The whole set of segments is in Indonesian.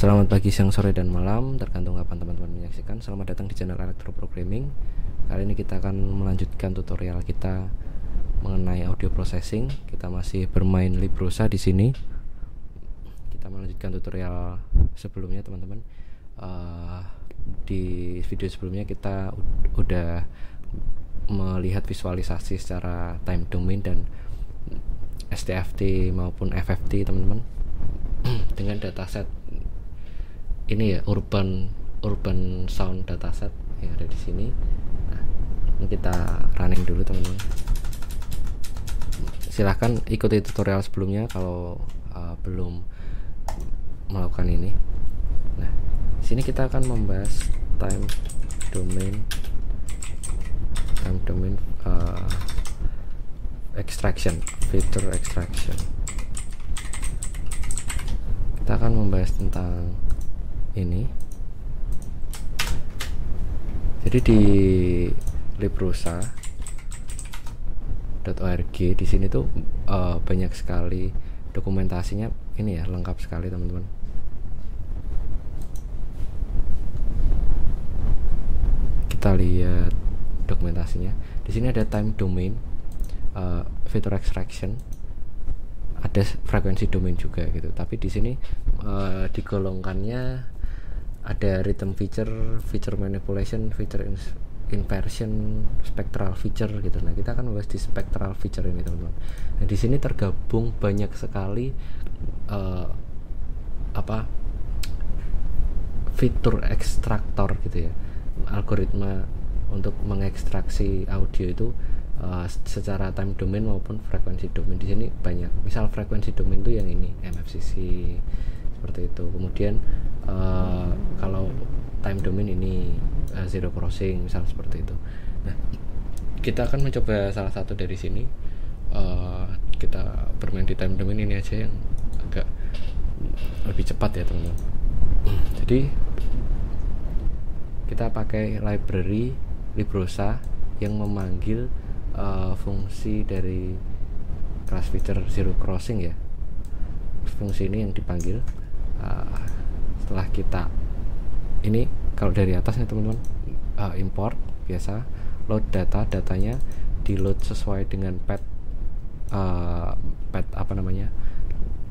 Selamat pagi, siang, sore, dan malam, tergantung kapan teman-teman menyaksikan. Selamat datang di channel Elektro Programming. Kali ini kita akan melanjutkan tutorial kita mengenai audio processing. Kita masih bermain Librosa di sini. Kita melanjutkan tutorial sebelumnya, teman-teman. Di video sebelumnya kita udah melihat visualisasi secara time domain dan STFT maupun FFT, teman-teman, dengan dataset ini ya, urban sound dataset yang ada di sini. Nah, ini kita running dulu, teman-teman. Silahkan ikuti tutorial sebelumnya kalau belum melakukan ini. Nah, di sini kita akan membahas time domain extraction, feature extraction. Kita akan membahas tentang ini. Jadi di librosa.org di sini tuh banyak sekali dokumentasinya, ini ya, lengkap sekali, teman-teman. Kita lihat dokumentasinya. Di sini ada time domain, feature extraction, ada frekuensi domain juga gitu. Tapi di sini digolongkannya ada rhythm feature, feature manipulation, feature inversion, spectral feature gitu. Nah, kita akan membahas di spectral feature ini, teman-teman. Nah, di sini tergabung banyak sekali fitur ekstraktor gitu ya, algoritma untuk mengekstraksi audio itu secara time domain maupun frekuensi domain. Di sini banyak. Misal frekuensi domain itu yang ini, MFCC seperti itu. Kemudian kalau time domain ini zero crossing, misal seperti itu. Nah, kita akan mencoba salah satu dari sini. Kita bermain di time domain ini aja yang agak lebih cepat ya, teman-teman. Jadi kita pakai library Librosa yang memanggil fungsi dari class feature zero crossing ya. Fungsi ini yang dipanggil setelah kita ini, kalau dari atas nih, teman-teman, import biasa, load datanya di load sesuai dengan path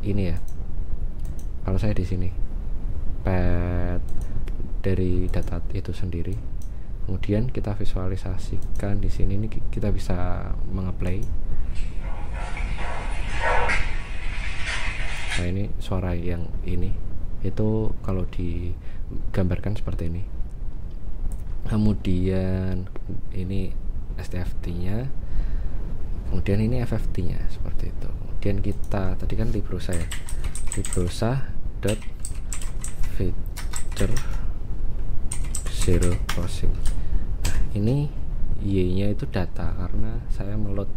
ini ya. Kalau saya di sini path dari data itu sendiri. Kemudian kita visualisasikan di sini. Ini kita bisa mengeplay. Nah, ini suara yang ini itu kalau digambarkan seperti ini. Kemudian ini STFT-nya. Kemudian ini FFT-nya seperti itu. Kemudian kita tadi kan Librosa ya. Librosa.feature zero crossing. Nah, ini Y-nya itu data, karena saya meload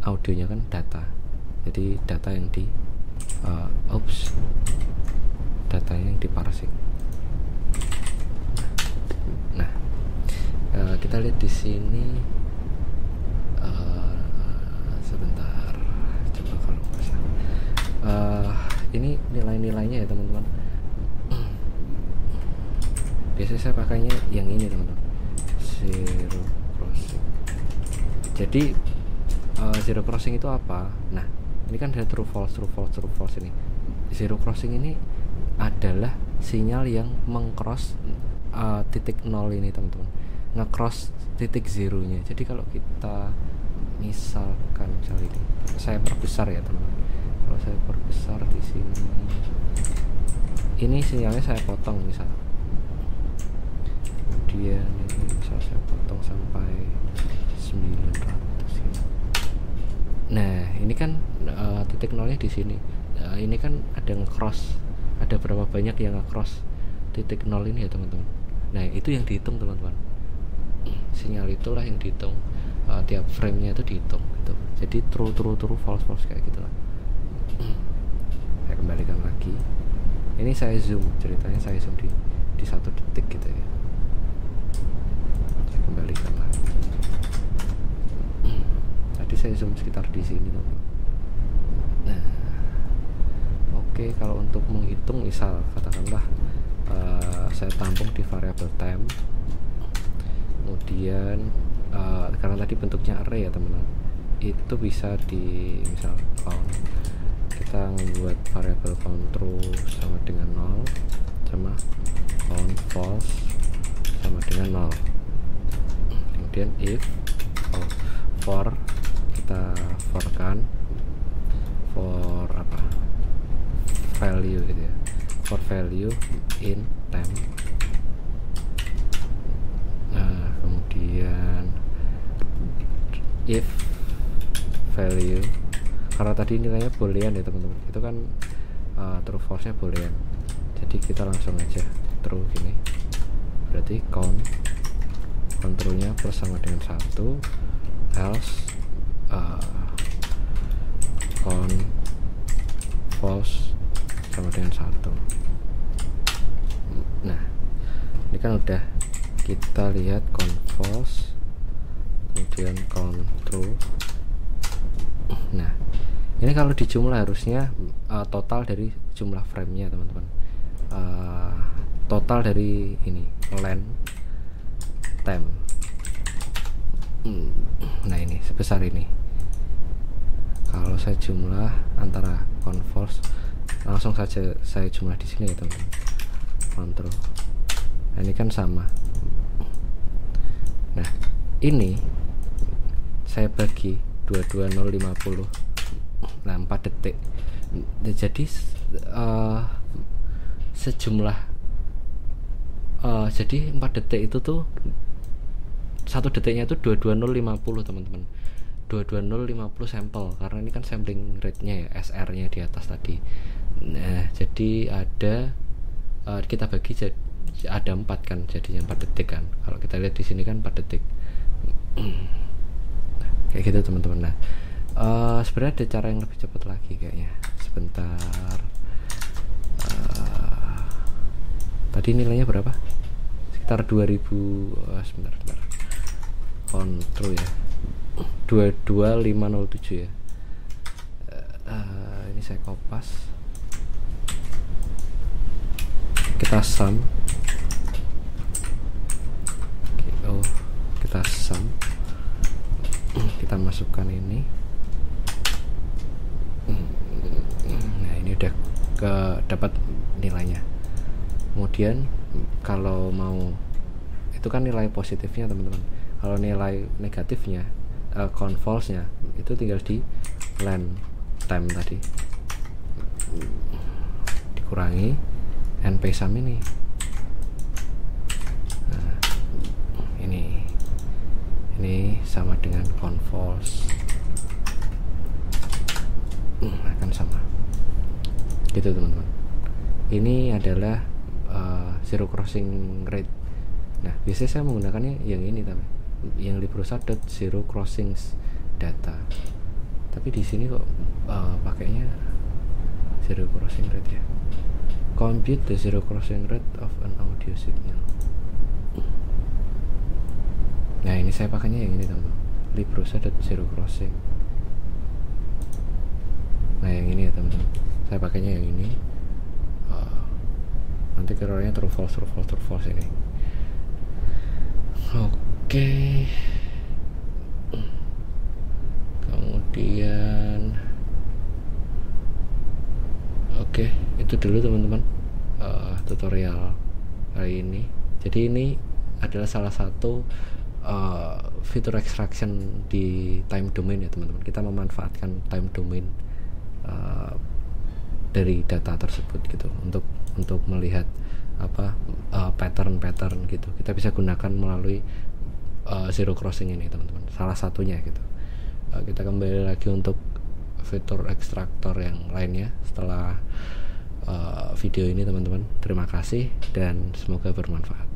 audionya kan data. Jadi data yang di datanya yang diparsing. Nah, kita lihat di sini. Sebentar, coba kalau bisa. Ini nilai-nilainya ya, teman-teman. Biasanya saya pakainya yang ini, teman-teman, zero crossing. Jadi zero crossing itu apa? Nah, ini kan ada true false ini. Zero crossing ini adalah sinyal yang mengcross titik 0 ini, teman-teman, ngecross titik zeronya. Jadi kalau kita misalkan ini, saya perbesar ya, teman-teman. Kalau saya perbesar di sini, ini sinyalnya saya potong misal. Kemudian ini misal saya potong sampai 900 ini. Nah, ini kan titik nolnya di sini. Ini kan ada ngecross, ada berapa banyak yang ngecross titik 0 ini ya, teman-teman. Nah, itu yang dihitung, teman-teman. Sinyal itulah yang dihitung. Tiap frame-nya itu dihitung gitu. Jadi true false kayak gitulah. Saya kembalikan lagi. Ini saya zoom, ceritanya saya zoom di 1 detik gitu ya. Saya kembalikan lagi. Tadi saya zoom sekitar di sini, teman. Nah, oke. Oke, kalau untuk menghitung misal katakanlah saya tampung di variabel time, kemudian karena tadi bentuknya array ya teman-teman, itu bisa di misal count, kita membuat variabel count true sama dengan 0 sama count false sama dengan 0. Kemudian if for, kita for kan for apa, value gitu ya, for value in time. Nah kemudian if value, karena tadi nilainya boolean ya teman-teman, itu kan true false nya boolean, jadi kita langsung aja true gini, berarti count true nya plus sama dengan 1, else count false sama dengan 1. Nah ini kan udah kita lihat count false, kemudian count true. Nah ini kalau dijumlah harusnya total dari jumlah frame nya teman-teman, total dari ini length time. Nah ini sebesar ini, kalau saya jumlah antara count false, langsung saja saya jumlah di sini ya teman-teman, count true. Nah ini kan sama. Nah ini saya bagi 22050, nah 4 detik. Jadi sejumlah jadi 4 detik itu tuh, 1 detiknya itu 22050 teman-teman, 22050 sampel, karena ini kan sampling rate-nya ya, SR nya di atas tadi. Nah jadi ada kita bagi jadi ada 4 kan, jadinya 4 detik kan, kalau kita lihat di sini kan 4 detik. Kayak gitu teman-teman. Nah sebenarnya ada cara yang lebih cepat lagi kayaknya, sebentar. Tadi nilainya berapa? Sekitar 2000. Sebentar kontrol ya, 22507 ya. Ini saya kopas, kita sum. Kita sum, kita masukkan ini. Nah ini udah dapat nilainya. Kemudian kalau mau, itu kan nilai positifnya teman-teman, kalau nilai negatifnya count false nya itu tinggal di length time tadi dikurangi np sum ini. Nah ini sama dengan count false, akan sama gitu teman-teman. Ini adalah zero crossing rate. Nah biasanya saya menggunakannya yang ini tapi yang librosa.zero crossing data, tapi di sini kok pakainya zero crossing rate ya. Compute the zero crossing rate of an audio signal. Nah ini saya pakainya yang ini teman-teman, librosa.zero crossing. Nah yang ini ya teman-teman, saya pakainya yang ini. Nanti errornya true false ini. Oke. Kemudian itu dulu teman-teman tutorial kali ini. Jadi ini adalah salah satu fitur extraction di time domain ya teman-teman. Kita memanfaatkan time domain dari data tersebut gitu untuk melihat apa pattern gitu. Kita bisa gunakan melalui zero crossing ini teman-teman, salah satunya gitu. Kita kembali lagi untuk fitur ekstraktor yang lainnya setelah video ini teman-teman. Terima kasih dan semoga bermanfaat.